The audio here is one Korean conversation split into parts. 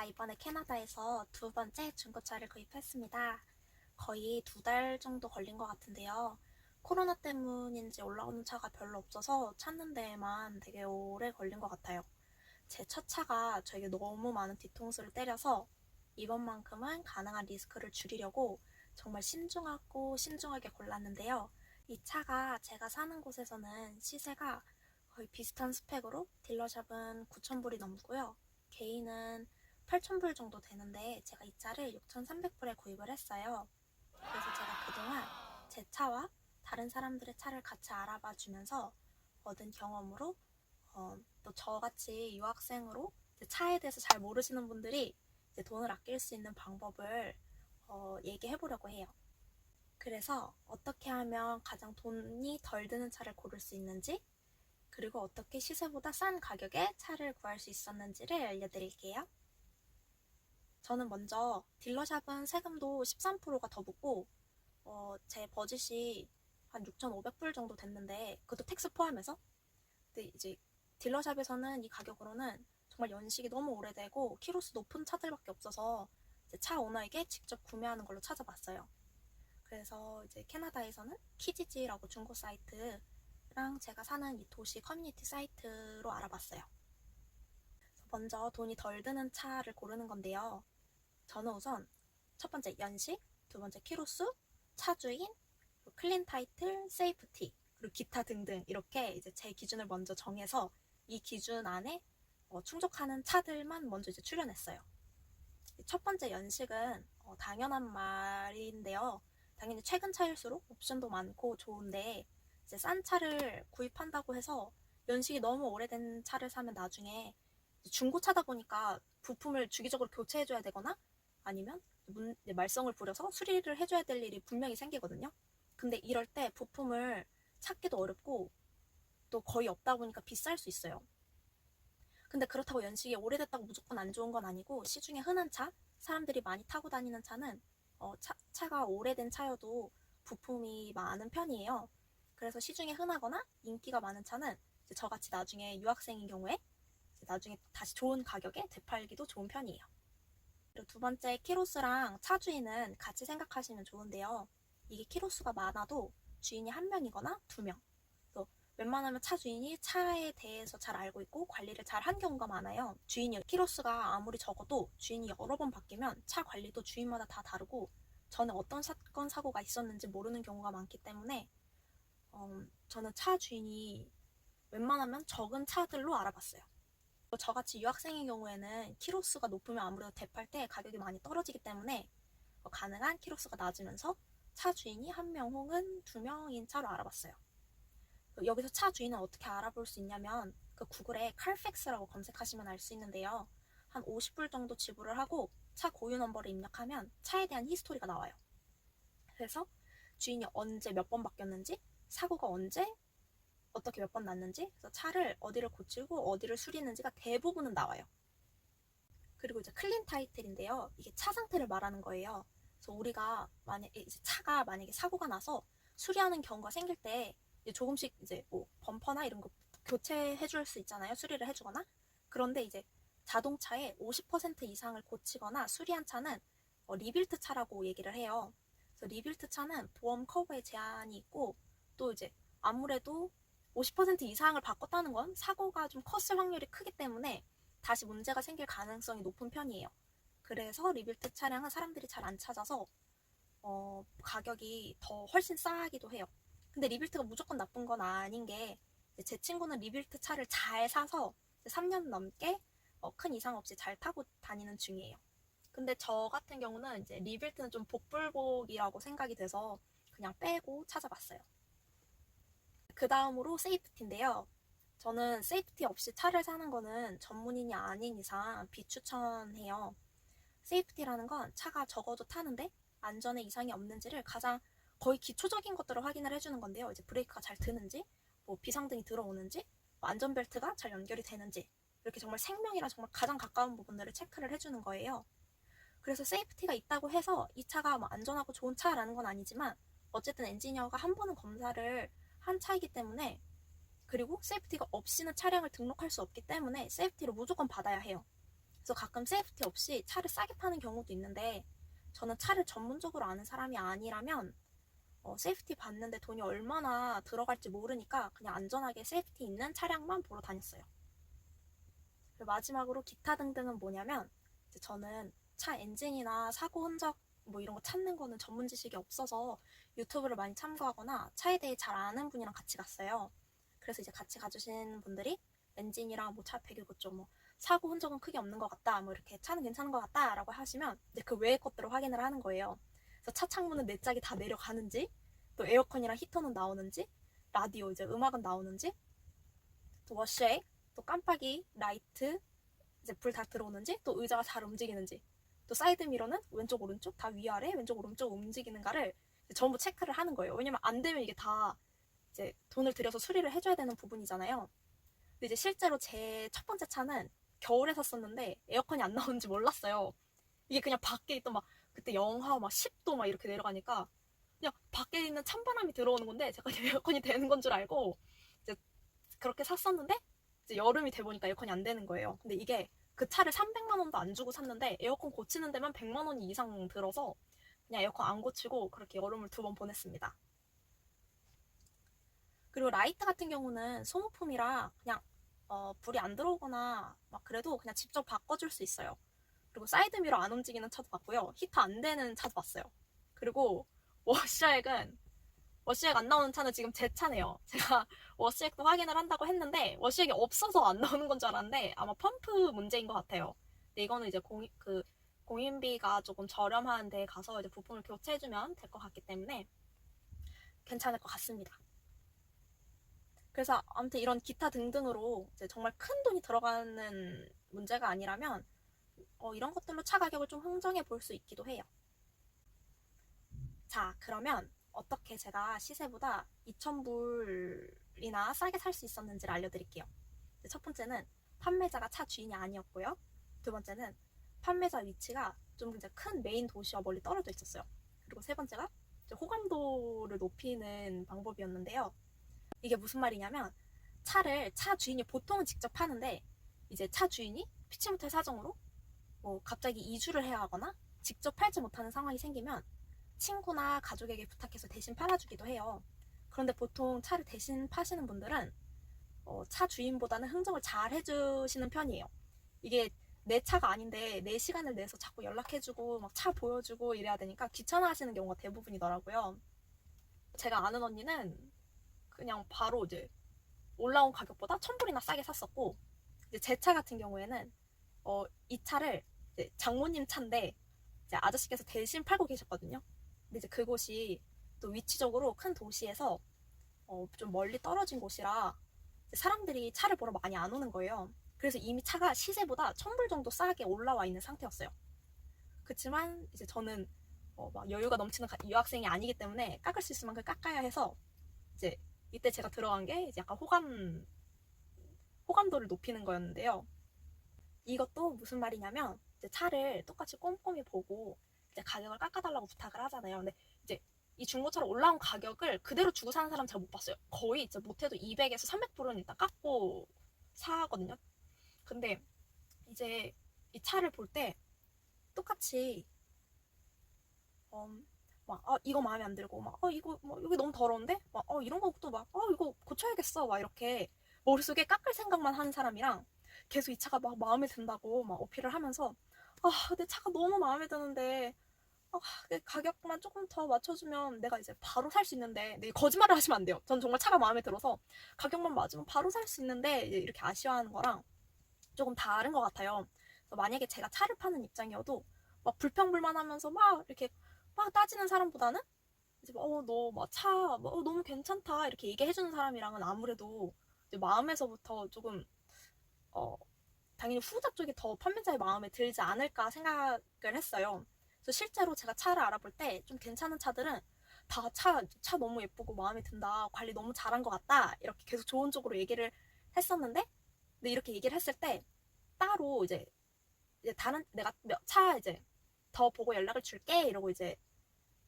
제가 이번에 캐나다에서 두 번째 중고차를 구입했습니다. 거의 2달 정도 걸린 것 같은데요. 코로나 때문인지 올라오는 차가 별로 없어서 찾는 데에만 되게 오래 걸린 것 같아요. 제 첫 차가 저에게 너무 많은 뒤통수를 때려서 이번만큼은 가능한 리스크를 줄이려고 정말 신중하고 신중하게 골랐는데요. 이 차가 제가 사는 곳에서는 시세가 거의 비슷한 스펙으로 딜러샵은 9,000불이 넘고요. 개인은 8,000불 정도 되는데 제가 이 차를 6,300불에 구입을 했어요. 그래서 제가 그동안 제 차와 다른 사람들의 차를 같이 알아봐 주면서 얻은 경험으로 또 저같이 유학생으로 차에 대해서 잘 모르시는 분들이 이제 돈을 아낄 수 있는 방법을 얘기해 보려고 해요. 그래서 어떻게 하면 가장 돈이 덜 드는 차를 고를 수 있는지, 그리고 어떻게 시세보다 싼 가격에 차를 구할 수 있었는지를 알려드릴게요. 저는 먼저 딜러샵은 세금도 13%가 더 붙고 제 버짓이 한 6,500불 정도 됐는데 그것도 텍스 포함해서. 근데 이제 딜러샵에서는 이 가격으로는 정말 연식이 너무 오래되고 키로수 높은 차들밖에 없어서 이제 차 오너에게 직접 구매하는 걸로 찾아봤어요. 그래서 이제 캐나다에서는 키지지라고 중고 사이트랑 제가 사는 이 도시 커뮤니티 사이트로 알아봤어요. 먼저 돈이 덜 드는 차를 고르는 건데요. 저는 우선 첫 번째 연식, 두 번째 키로수, 차주인, 클린 타이틀, 세이프티, 그리고 기타 등등 이렇게 이제 제 기준을 먼저 정해서 이 기준 안에 충족하는 차들만 먼저 이제 추려냈어요. 첫 번째 연식은 당연한 말인데요. 당연히 최근 차일수록 옵션도 많고 좋은데 이제 싼 차를 구입한다고 해서 연식이 너무 오래된 차를 사면 나중에 중고차다 보니까 부품을 주기적으로 교체해줘야 되거나 아니면 말썽을 부려서 수리를 해줘야 될 일이 분명히 생기거든요. 근데 이럴 때 부품을 찾기도 어렵고 또 거의 없다 보니까 비쌀 수 있어요. 근데 그렇다고 연식이 오래됐다고 무조건 안 좋은 건 아니고 시중에 흔한 차, 사람들이 많이 타고 다니는 차는 차가 오래된 차여도 부품이 많은 편이에요. 그래서 시중에 흔하거나 인기가 많은 차는 이제 저같이 나중에 유학생인 경우에 이제 나중에 다시 좋은 가격에 되팔기도 좋은 편이에요. 그리고 두 번째 키로수랑 차 주인은 같이 생각하시면 좋은데요. 이게 키로수가 많아도 주인이 한 명이거나 두 명. 웬만하면 차 주인이 차에 대해서 잘 알고 있고 관리를 잘 한 경우가 많아요. 주인이 키로수가 아무리 적어도 주인이 여러 번 바뀌면 차 관리도 주인마다 다 다르고 전에 어떤 사건 사고가 있었는지 모르는 경우가 많기 때문에 저는 차 주인이 웬만하면 적은 차들로 알아봤어요. 저같이 유학생인 경우에는 키로수가 높으면 아무래도 대팔 때 가격이 많이 떨어지기 때문에 가능한 키로수가 낮으면서 차 주인이 한 명 혹은 두 명인 차로 알아봤어요. 여기서 차 주인은 어떻게 알아볼 수 있냐면 그 구글에 칼팩스라고 검색하시면 알 수 있는데요. 한 50불 정도 지불을 하고 차 고유 넘버를 입력하면 차에 대한 히스토리가 나와요. 그래서 주인이 언제 몇 번 바뀌었는지, 사고가 언제 어떻게 몇 번 났는지, 그래서 차를 어디를 고치고 어디를 수리했는지가 대부분은 나와요. 그리고 이제 클린 타이틀인데요. 이게 차 상태를 말하는 거예요. 그래서 우리가 차가 만약에 사고가 나서 수리하는 경우가 생길 때 조금씩 이제 뭐 범퍼나 이런 거 교체해 줄 수 있잖아요. 수리를 해주거나. 그런데 이제 자동차의 50% 이상을 고치거나 수리한 차는 리빌트 차라고 얘기를 해요. 그래서 리빌트 차는 보험 커버에 제한이 있고 또 이제 아무래도 50% 이상을 바꿨다는 건 사고가 좀 컸을 확률이 크기 때문에 다시 문제가 생길 가능성이 높은 편이에요. 그래서 리빌트 차량은 사람들이 잘 안 찾아서 가격이 더 훨씬 싸기도 해요. 근데 리빌트가 무조건 나쁜 건 아닌 게 제 친구는 리빌트 차를 잘 사서 3년 넘게 큰 이상 없이 잘 타고 다니는 중이에요. 근데 저 같은 경우는 이제 리빌트는 좀 복불복이라고 생각이 돼서 그냥 빼고 찾아봤어요. 그 다음으로 세이프티인데요. 저는 세이프티 없이 차를 사는 거는 전문인이 아닌 이상 비추천해요. 세이프티라는 건 차가 적어도 타는데 안전에 이상이 없는지를 가장 거의 기초적인 것들을 확인을 해주는 건데요. 이제 브레이크가 잘 드는지, 뭐 비상등이 들어오는지, 뭐 안전벨트가 잘 연결이 되는지 이렇게 정말 생명이랑 정말 가장 가까운 부분들을 체크를 해주는 거예요. 그래서 세이프티가 있다고 해서 이 차가 뭐 안전하고 좋은 차라는 건 아니지만 어쨌든 엔지니어가 한 번은 검사를 한 차이기 때문에, 그리고 세이프티가 없이는 차량을 등록할 수 없기 때문에 세이프티를 무조건 받아야 해요. 그래서 가끔 세이프티 없이 차를 싸게 파는 경우도 있는데 저는 차를 전문적으로 아는 사람이 아니라면 세이프티 봤는데 돈이 얼마나 들어갈지 모르니까 그냥 안전하게 세이프티 있는 차량만 보러 다녔어요. 그리고 마지막으로 기타 등등은 뭐냐면 저는 차 엔진이나 사고 흔적 뭐 이런 거 찾는 거는 전문 지식이 없어서 유튜브를 많이 참고하거나 차에 대해 잘 아는 분이랑 같이 갔어요. 그래서 이제 같이 가주신 분들이 엔진이랑 뭐 차 배기 그쪽 뭐 사고 흔적은 크게 없는 것 같다, 뭐 이렇게 차는 괜찮은 것 같다라고 하시면 이제 그 외의 것들을 확인을 하는 거예요. 그래서 차 창문은 네 짝이 다 내려가는지, 또 에어컨이랑 히터는 나오는지, 라디오 이제 음악은 나오는지, 또 워셔액, 또 깜빡이, 라이트 이제 불 다 들어오는지, 또 의자가 잘 움직이는지, 또 사이드 미러는 왼쪽 오른쪽 다 위아래 왼쪽 오른쪽 움직이는가를 전부 체크를 하는 거예요. 왜냐면 안 되면 이게 다 이제 돈을 들여서 수리를 해줘야 되는 부분이잖아요. 근데 이제 실제로 제 첫 번째 차는 겨울에 샀었는데 에어컨이 안 나오는지 몰랐어요. 이게 그냥 밖에 있던 막 그때 영하 막 10도 막 이렇게 내려가니까 그냥 밖에 있는 찬바람이 들어오는 건데 제가 에어컨이 되는 건 줄 알고 이제 그렇게 샀었는데 이제 여름이 돼 보니까 에어컨이 안 되는 거예요. 근데 이게 그 차를 300만 원도 안 주고 샀는데 에어컨 고치는 데만 100만 원이 이상 들어서 그냥 에어컨 안 고치고 그렇게 여름을 2번 보냈습니다. 그리고 라이트 같은 경우는 소모품이라 그냥 불이 안 들어오거나 막 그래도 그냥 직접 바꿔줄 수 있어요. 그리고 사이드미러 안 움직이는 차도 봤고요. 히터 안 되는 차도 봤어요. 그리고 워시액 안 나오는 차는 지금 제 차네요. 제가 워시액도 확인을 한다고 했는데 워시액이 없어서 안 나오는 건 줄 알았는데 아마 펌프 문제인 것 같아요. 근데 이거는 이제 공인비가 조금 저렴한 데 가서 이제 부품을 교체해주면 될 것 같기 때문에 괜찮을 것 같습니다. 그래서 아무튼 이런 기타 등등으로 이제 정말 큰 돈이 들어가는 문제가 아니라면 이런 것들로 차 가격을 좀 흥정해 볼 수 있기도 해요. 자, 그러면 어떻게 제가 시세보다 2,000불이나 싸게 살 수 있었는지를 알려드릴게요. 첫 번째는 판매자가 차 주인이 아니었고요. 두 번째는 판매자 위치가 좀 이제 큰 메인 도시와 멀리 떨어져 있었어요. 그리고 세 번째가 호감도를 높이는 방법이었는데요. 이게 무슨 말이냐면 차 주인이 보통은 직접 파는데 이제 차 주인이 피치 못할 사정으로 뭐 갑자기 이주를 해야 하거나 직접 팔지 못하는 상황이 생기면 친구나 가족에게 부탁해서 대신 팔아주기도 해요. 그런데 보통 차를 대신 파시는 분들은 차 주인보다는 흥정을 잘 해주시는 편이에요. 이게 내 차가 아닌데 내 시간을 내서 자꾸 연락해주고 막 차 보여주고 이래야 되니까 귀찮아하시는 경우가 대부분이더라고요. 제가 아는 언니는 그냥 바로 이제 올라온 가격보다 1,000불이나 싸게 샀었고, 이제 제 차 같은 경우에는 이 차를 이제 장모님 차인데 이제 아저씨께서 대신 팔고 계셨거든요. 근데 이제 그곳이 또 위치적으로 큰 도시에서 좀 멀리 떨어진 곳이라 사람들이 차를 보러 많이 안 오는 거예요. 그래서 이미 차가 시세보다 1,000불 정도 싸게 올라와 있는 상태였어요. 그렇지만 이제 저는 막 여유가 넘치는 유학생이 아니기 때문에 깎을 수 있을 만큼 깎아야 해서 이제 이때 제가 들어간 게 이제 약간 호감도를 높이는 거였는데요. 이것도 무슨 말이냐면 이제 차를 똑같이 꼼꼼히 보고 이제 가격을 깎아달라고 부탁을 하잖아요. 근데 이제 이 중고차로 올라온 가격을 그대로 주고 사는 사람 잘 못 봤어요. 거의 이제 못해도 200에서 300불은 일단 깎고 사거든요. 근데 이제 이 차를 볼 때 똑같이 이거 마음에 안 들고 이거 여기 너무 더러운데 이런 것도 이거 고쳐야겠어 이렇게 머릿속에 깎을 생각만 하는 사람이랑 계속 이 차가 막 마음에 든다고 막 어필을 하면서 내 차가 너무 마음에 드는데 가격만 조금 더 맞춰주면 내가 이제 바로 살 수 있는데, 네, 거짓말을 하시면 안 돼요. 전 정말 차가 마음에 들어서 가격만 맞으면 바로 살 수 있는데 이렇게 아쉬워하는 거랑 조금 다른 것 같아요. 그래서 만약에 제가 차를 파는 입장이어도 막 불평불만하면서 막 이렇게 막 따지는 사람보다는 이제 너 막 차 너무 괜찮다 이렇게 얘기해주는 사람이랑은 아무래도 이제 마음에서부터 조금 당연히 후자 쪽이 더 판매자의 마음에 들지 않을까 생각을 했어요. 그래서 실제로 제가 차를 알아볼 때 좀 괜찮은 차들은 다 차 너무 예쁘고 마음에 든다, 관리 너무 잘한 것 같다 이렇게 계속 좋은 쪽으로 얘기를 했었는데, 근데 이렇게 얘기를 했을 때 따로 이제 다른 내가 차 이제 더 보고 연락을 줄게 이러고 이제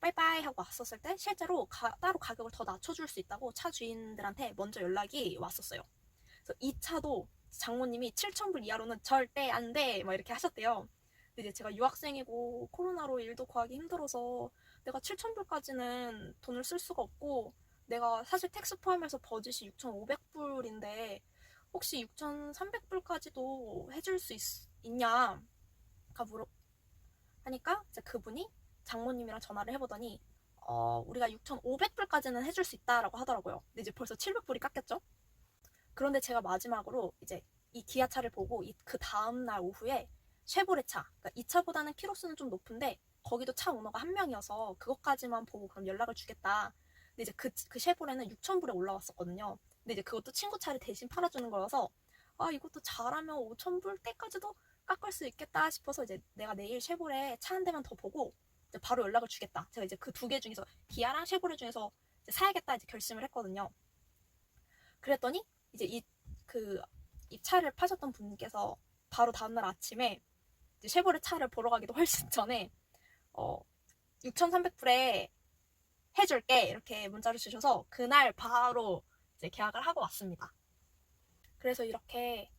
빠이빠이 하고 왔었을 때 실제로 따로 가격을 더 낮춰줄 수 있다고 차 주인들한테 먼저 연락이 왔었어요. 그래서 이 차도 장모님이 7,000불 이하로는 절대 안 돼! 막 이렇게 하셨대요. 근데 이제 제가 유학생이고 코로나로 일도 구하기 힘들어서 내가 7,000불까지는 돈을 쓸 수가 없고, 내가 사실 텍스 포함해서 버짓이 6,500불인데 혹시 6,300불까지도 해줄 수 있냐? 하니까 이제 그분이 장모님이랑 전화를 해보더니 우리가 6,500불까지는 해줄 수 있다라고 하더라고요. 근데 이제 벌써 700불이 깎였죠? 그런데 제가 마지막으로 이제 이 기아차를 보고 그 다음날 오후에 쉐보레차, 그러니까 이 차보다는 키로수는 좀 높은데 거기도 차 오너가 한 명이어서 그것까지만 보고 그럼 연락을 주겠다. 근데 이제 그 쉐보레는 6,000불에 올라왔었거든요. 근데 이제 그것도 친구 차를 대신 팔아주는 거여서 이것도 잘하면 5,000불 때까지도 깎을 수 있겠다 싶어서 이제 내가 내일 쉐보레 차 한 대만 더 보고 이제 바로 연락을 주겠다. 제가 이제 그 두 개 중에서 기아랑 쉐보레 중에서 이제 사야겠다 이제 결심을 했거든요. 그랬더니 이제 이 차를 파셨던 분께서 바로 다음날 아침에 이제 쉐보레 차를 보러 가기도 훨씬 전에 6,300불에 해줄게 이렇게 문자를 주셔서 그날 바로 이제 계약을 하고 왔습니다. 그래서 이렇게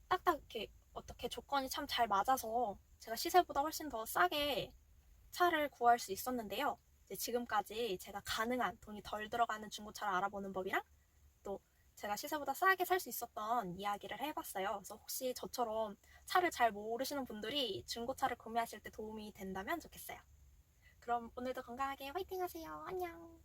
딱딱 이렇게 어떻게 조건이 참 잘 맞아서 제가 시세보다 훨씬 더 싸게 차를 구할 수 있었는데요. 이제 지금까지 제가 가능한 돈이 덜 들어가는 중고차를 알아보는 법이랑 또 제가 시세보다 싸게 살 수 있었던 이야기를 해봤어요. 그래서 혹시 저처럼 차를 잘 모르시는 분들이 중고차를 구매하실 때 도움이 된다면 좋겠어요. 그럼 오늘도 건강하게 화이팅 하세요. 안녕.